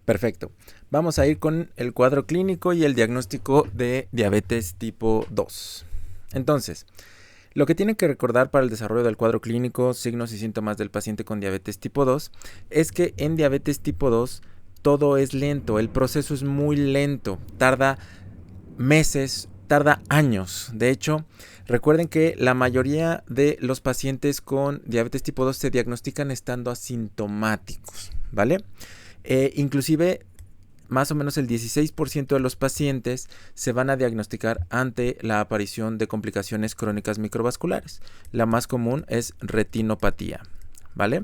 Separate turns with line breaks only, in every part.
Perfecto. Vamos a ir con el cuadro clínico y el diagnóstico de diabetes tipo 2. Entonces, lo que tienen que recordar para el desarrollo del cuadro clínico, signos y síntomas del paciente con diabetes tipo 2, es que en diabetes tipo 2 todo es lento, el proceso es muy lento, tarda meses, tarda años. De hecho, recuerden que la mayoría de los pacientes con diabetes tipo 2 se diagnostican estando asintomáticos, ¿vale? Inclusive más o menos el 16% de los pacientes se van a diagnosticar ante la aparición de complicaciones crónicas microvasculares. La más común es retinopatía, ¿vale?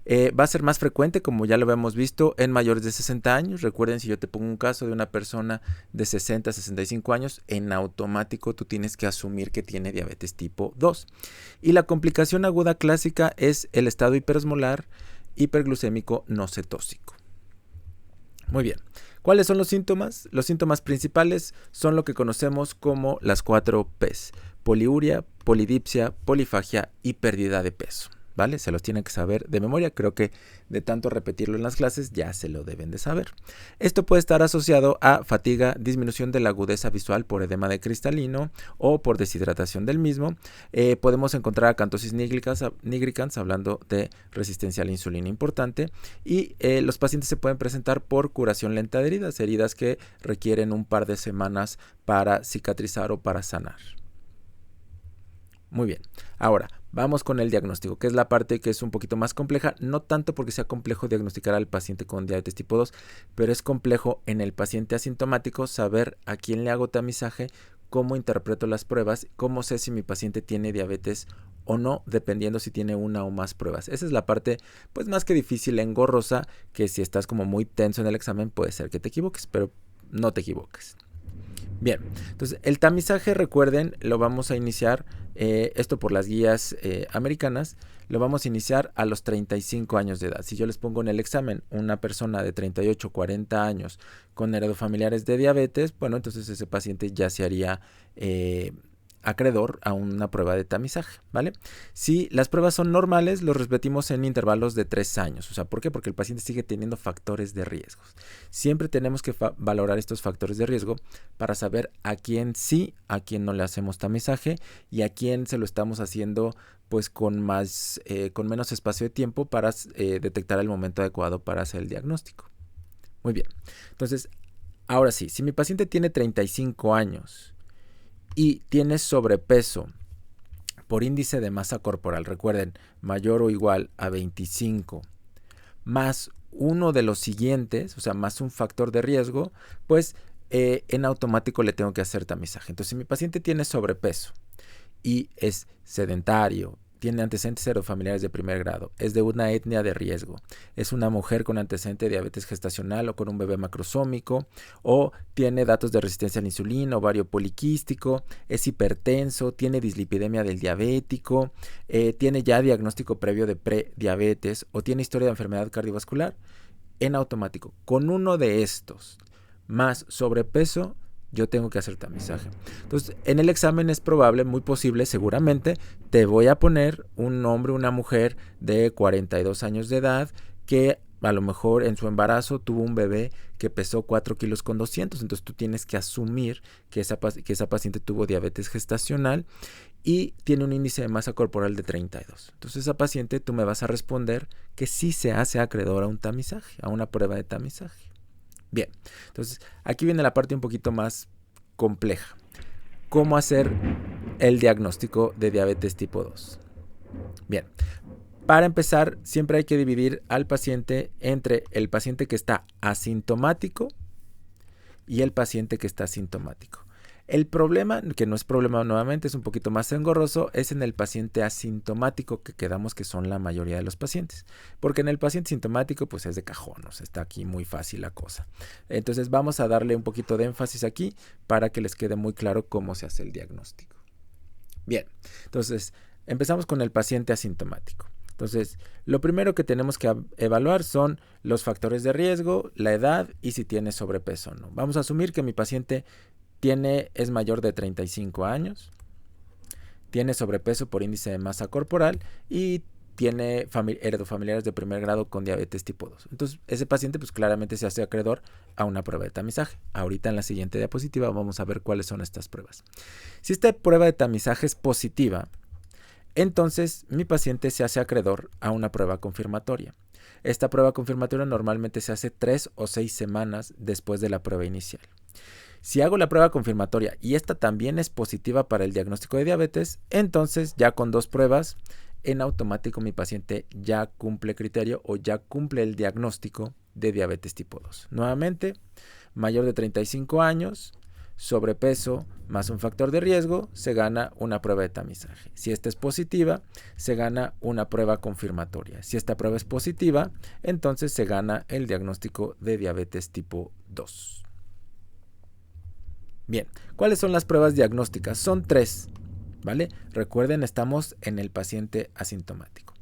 Va a ser más frecuente, como ya lo habíamos visto, en mayores de 60 años. Recuerden, si yo te pongo un caso de una persona de 60 a 65 años, en automático tú tienes que asumir que tiene diabetes tipo 2. Y la complicación aguda clásica es el estado hiperosmolar hiperglucémico no cetósico. Muy bien. ¿Cuáles son los síntomas? Los síntomas principales son lo que conocemos como las 4 P's: poliuria, polidipsia, polifagia y pérdida de peso, ¿vale? Se los tienen que saber de memoria. Creo que de tanto repetirlo en las clases ya se lo deben de saber. Esto puede estar asociado a fatiga, disminución de la agudeza visual por edema de cristalino o por deshidratación del mismo. Podemos encontrar acantosis nigricans, hablando de resistencia a la insulina importante, y los pacientes se pueden presentar por curación lenta de heridas que requieren un par de semanas para cicatrizar o para sanar. Muy bien, ahora vamos con el diagnóstico, que es la parte que es un poquito más compleja, no tanto porque sea complejo diagnosticar al paciente con diabetes tipo 2, pero es complejo en el paciente asintomático saber a quién le hago tamizaje, cómo interpreto las pruebas, cómo sé si mi paciente tiene diabetes o no, dependiendo si tiene una o más pruebas. Esa es la parte, pues más que difícil, engorrosa, que si estás como muy tenso en el examen puede ser que te equivoques, pero no te equivoques. Bien, entonces el tamizaje, recuerden, lo vamos a iniciar, esto por las guías americanas, lo vamos a iniciar a los 35 años de edad. Si yo les pongo en el examen una persona de 38 o 40 años con heredofamiliares de diabetes, bueno, entonces ese paciente ya se haría acreedor a una prueba de tamizaje, ¿vale? Si las pruebas son normales, los repetimos en intervalos de 3 años. O sea, ¿por qué? Porque el paciente sigue teniendo factores de riesgo. Siempre tenemos que valorar estos factores de riesgo para saber a quién sí, a quién no le hacemos tamizaje y a quién se lo estamos haciendo pues con menos espacio de tiempo para detectar el momento adecuado para hacer el diagnóstico. Muy bien. Entonces, ahora sí, si mi paciente tiene 35 años y tiene sobrepeso por índice de masa corporal, recuerden, mayor o igual a 25, más uno de los siguientes, o sea, más un factor de riesgo, pues en automático le tengo que hacer tamizaje. Entonces, si mi paciente tiene sobrepeso y es sedentario, tiene antecedentes serofamiliares de primer grado, es de una etnia de riesgo, es una mujer con antecedente de diabetes gestacional o con un bebé macrosómico, o tiene datos de resistencia a la insulina, ovario poliquístico, es hipertenso, tiene dislipidemia del diabético, tiene ya diagnóstico previo de prediabetes o tiene historia de enfermedad cardiovascular, en automático, con uno de estos más sobrepeso, yo tengo que hacer tamizaje. Entonces, en el examen es probable, muy posible, seguramente, te voy a poner un hombre, una mujer de 42 años de edad que a lo mejor en su embarazo tuvo un bebé que pesó 4 kilos con 200. Entonces tú tienes que asumir que esa paciente tuvo diabetes gestacional y tiene un índice de masa corporal de 32. Entonces esa paciente tú me vas a responder que sí se hace acreedor a un tamizaje, a una prueba de tamizaje. Bien, entonces aquí viene la parte un poquito más compleja. ¿Cómo hacer el diagnóstico de diabetes tipo 2? Bien, para empezar, siempre hay que dividir al paciente entre el paciente que está asintomático y el paciente que está sintomático. El problema, que no es problema nuevamente, es un poquito más engorroso, es en el paciente asintomático, que quedamos que son la mayoría de los pacientes. Porque en el paciente sintomático, pues es de cajón, o sea, está aquí muy fácil la cosa. Entonces vamos a darle un poquito de énfasis aquí para que les quede muy claro cómo se hace el diagnóstico. Bien, entonces empezamos con el paciente asintomático. Entonces, lo primero que tenemos que evaluar son los factores de riesgo, la edad y si tiene sobrepeso o no. Vamos a asumir que mi paciente es mayor de 35 años, tiene sobrepeso por índice de masa corporal y tiene heredofamiliares de primer grado con diabetes tipo 2. Entonces, ese paciente pues claramente se hace acreedor a una prueba de tamizaje. Ahorita en la siguiente diapositiva vamos a ver cuáles son estas pruebas. Si esta prueba de tamizaje es positiva, entonces mi paciente se hace acreedor a una prueba confirmatoria. Esta prueba confirmatoria normalmente se hace 3 o 6 semanas después de la prueba inicial. Si hago la prueba confirmatoria y esta también es positiva para el diagnóstico de diabetes, entonces ya con 2 pruebas, en automático mi paciente ya cumple criterio o ya cumple el diagnóstico de diabetes tipo 2. Nuevamente, mayor de 35 años, sobrepeso más un factor de riesgo, se gana una prueba de tamizaje. Si esta es positiva, se gana una prueba confirmatoria. Si esta prueba es positiva, entonces se gana el diagnóstico de diabetes tipo 2. Bien, ¿cuáles son las pruebas diagnósticas? Son 3, ¿vale? Recuerden, estamos en el paciente asintomático.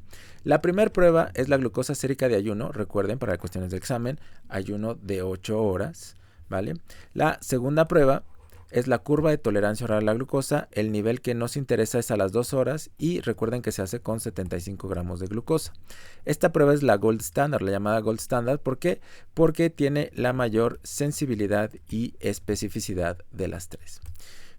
La primera prueba es la glucosa sérica de ayuno. Recuerden, para cuestiones de examen, ayuno de 8 horas, ¿vale? La segunda prueba es la curva de tolerancia oral a la glucosa. El nivel que nos interesa es a las 2 horas y recuerden que se hace con 75 gramos de glucosa. Esta prueba es la gold standard, la llamada gold standard. ¿Por qué? Porque tiene la mayor sensibilidad y especificidad de las 3.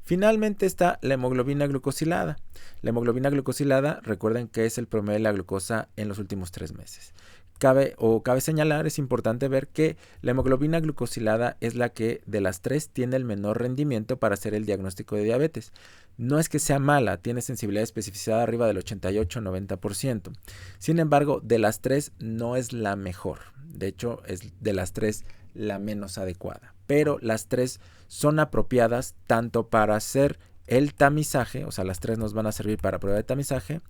Finalmente está la hemoglobina glucosilada. La hemoglobina glucosilada, recuerden que es el promedio de la glucosa en los últimos 3 meses. Cabe señalar, es importante ver que la hemoglobina glucosilada es la que de las 3 tiene el menor rendimiento para hacer el diagnóstico de diabetes. No es que sea mala, tiene sensibilidad y especificidad arriba del 88-90%. Sin embargo, de las 3 no es la mejor. De hecho, es de las 3 la menos adecuada. Pero las 3 son apropiadas tanto para hacer el tamizaje, o sea, las 3 nos van a servir para prueba de tamizaje,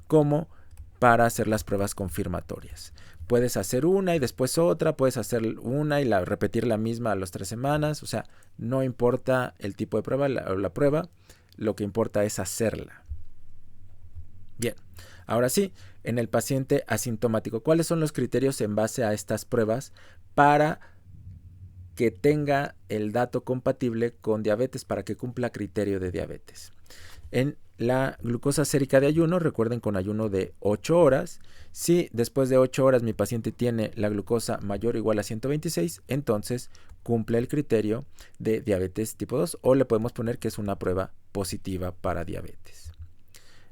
como para hacer las pruebas confirmatorias. Puedes hacer una y después otra, puedes hacer una y repetir la misma a las 3 semanas, o sea, no importa el tipo de prueba o la prueba, lo que importa es hacerla. Bien, ahora sí, en el paciente asintomático, ¿cuáles son los criterios en base a estas pruebas para que tenga el dato compatible con diabetes, para que cumpla criterio de diabetes? En la glucosa sérica de ayuno, recuerden, con ayuno de 8 horas, si después de 8 horas mi paciente tiene la glucosa mayor o igual a 126, entonces cumple el criterio de diabetes tipo 2 o le podemos poner que es una prueba positiva para diabetes.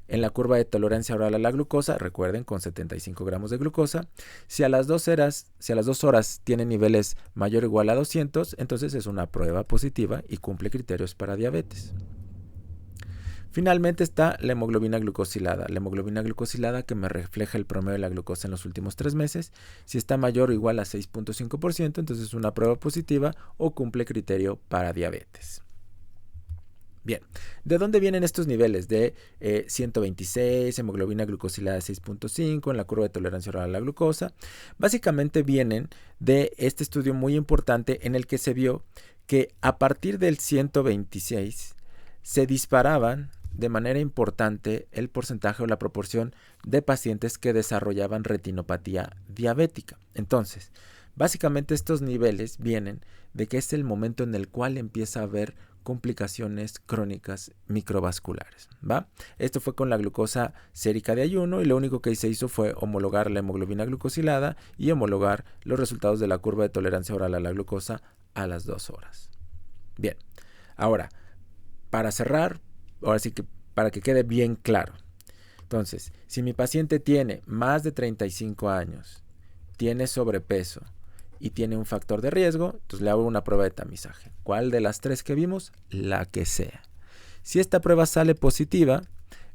En la curva de tolerancia oral a la glucosa, recuerden, con 75 gramos de glucosa, si a las 2 horas tiene niveles mayor o igual a 200, entonces es una prueba positiva y cumple criterios para diabetes. Finalmente está la hemoglobina glucosilada. La hemoglobina glucosilada que me refleja el promedio de la glucosa en los últimos 3 meses. Si está mayor o igual a 6.5%, entonces es una prueba positiva o cumple criterio para diabetes. Bien, ¿de dónde vienen estos niveles? De 126, hemoglobina glucosilada de 6.5, en la curva de tolerancia oral a la glucosa. Básicamente vienen de este estudio muy importante en el que se vio que a partir del 126 se disparaban de manera importante el porcentaje o la proporción de pacientes que desarrollaban retinopatía diabética. Entonces, básicamente estos niveles vienen de que es el momento en el cual empieza a haber complicaciones crónicas microvasculares, ¿va? Esto fue con la glucosa sérica de ayuno y lo único que se hizo fue homologar la hemoglobina glucosilada y homologar los resultados de la curva de tolerancia oral a la glucosa a las 2 horas. Bien, ahora, para cerrar, ahora sí que para que quede bien claro. Entonces, si mi paciente tiene más de 35 años, tiene sobrepeso y tiene un factor de riesgo, entonces le hago una prueba de tamizaje. ¿Cuál de las 3 que vimos? La que sea. Si esta prueba sale positiva,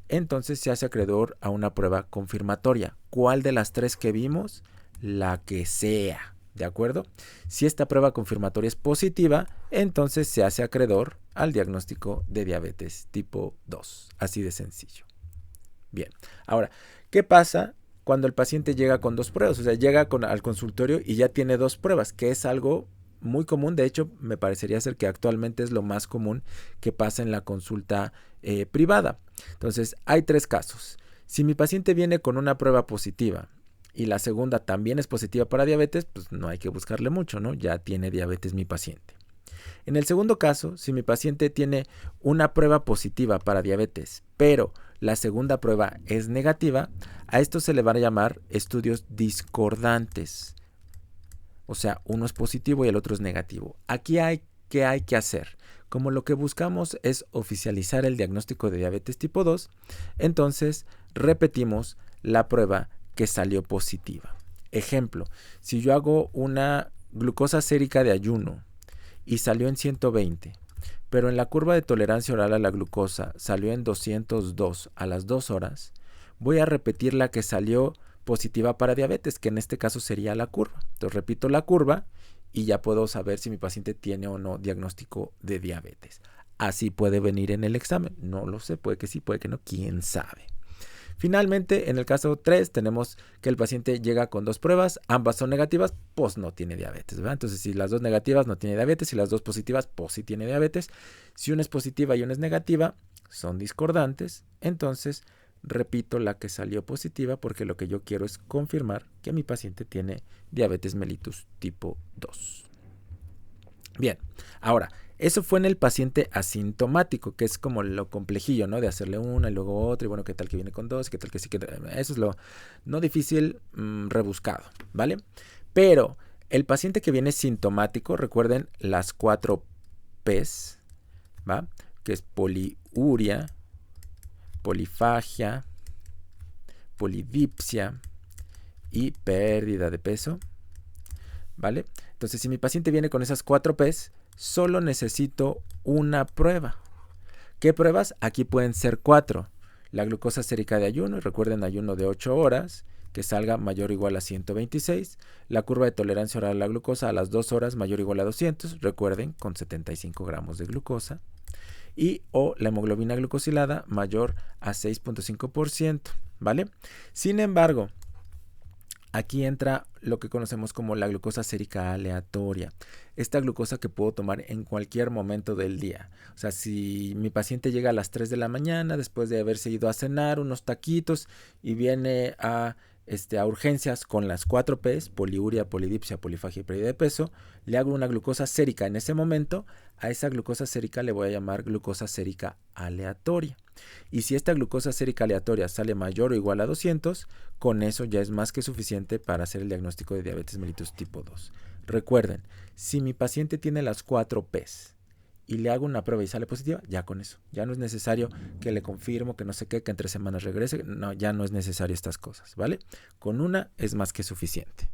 entonces se hace acreedor a una prueba confirmatoria. ¿Cuál de las 3 que vimos? La que sea. ¿De acuerdo? Si esta prueba confirmatoria es positiva, entonces se hace acreedor al diagnóstico de diabetes tipo 2. Así de sencillo. Bien, ahora, ¿qué pasa cuando el paciente llega con 2 pruebas? O sea, llega al consultorio y ya tiene 2 pruebas, que es algo muy común. De hecho, me parecería ser que actualmente es lo más común que pasa en la consulta privada. Entonces, hay 3 casos. Si mi paciente viene con una prueba positiva y la segunda también es positiva para diabetes, pues no hay que buscarle mucho, ¿no? Ya tiene diabetes mi paciente. En el segundo caso, si mi paciente tiene una prueba positiva para diabetes, pero la segunda prueba es negativa, a esto se le van a llamar estudios discordantes. O sea, uno es positivo y el otro es negativo. Aquí ¿qué hay que hacer? Como lo que buscamos es oficializar el diagnóstico de diabetes tipo 2, entonces repetimos la prueba que salió positiva. Ejemplo, si yo hago una glucosa sérica de ayuno y salió en 120, pero en la curva de tolerancia oral a la glucosa salió en 202 a las 2 horas, voy a repetir la que salió positiva para diabetes, que en este caso sería la curva. Entonces repito la curva y ya puedo saber si mi paciente tiene o no diagnóstico de diabetes. Así puede venir en el examen. No lo sé, puede que sí, puede que no, quién sabe. Finalmente, en el caso 3, tenemos que el paciente llega con 2 pruebas, ambas son negativas, pues no tiene diabetes, ¿verdad? Entonces, si las 2 negativas no tiene diabetes, si las 2 positivas, pues sí tiene diabetes. Si una es positiva y una es negativa, son discordantes, entonces repito la que salió positiva porque lo que yo quiero es confirmar que mi paciente tiene diabetes mellitus tipo 2. Bien, ahora, eso fue en el paciente asintomático, que es como lo complejillo, ¿no? De hacerle una y luego otra, y bueno, qué tal que viene con 2, qué tal que sí, que eso es lo no difícil, rebuscado, ¿vale? Pero el paciente que viene sintomático, recuerden las 4 P's, ¿va? Que es poliuria, polifagia, polidipsia y pérdida de peso, ¿vale? Entonces, si mi paciente viene con esas 4 P's, solo necesito una prueba. ¿Qué pruebas? Aquí pueden ser 4. La glucosa sérica de ayuno, y recuerden ayuno de 8 horas, que salga mayor o igual a 126. La curva de tolerancia oral a la glucosa a las 2 horas mayor o igual a 200, recuerden, con 75 gramos de glucosa. Y o la hemoglobina glucosilada mayor a 6.5%, ¿vale? Sin embargo, aquí entra lo que conocemos como la glucosa sérica aleatoria. Esta glucosa que puedo tomar en cualquier momento del día. O sea, si mi paciente llega a las 3 de la mañana después de haberse ido a cenar unos taquitos y viene a urgencias con las 4 P's, poliuria, polidipsia, polifagia y pérdida de peso, le hago una glucosa sérica en ese momento. A esa glucosa sérica le voy a llamar glucosa sérica aleatoria. Y si esta glucosa sérica aleatoria sale mayor o igual a 200, con eso ya es más que suficiente para hacer el diagnóstico de diabetes mellitus tipo 2. Recuerden, si mi paciente tiene las 4 P's y le hago una prueba y sale positiva, ya con eso. Ya no es necesario que le confirmo, que no sé qué, que en 3 semanas regrese. No, ya no es necesario estas cosas, ¿vale? Con una es más que suficiente.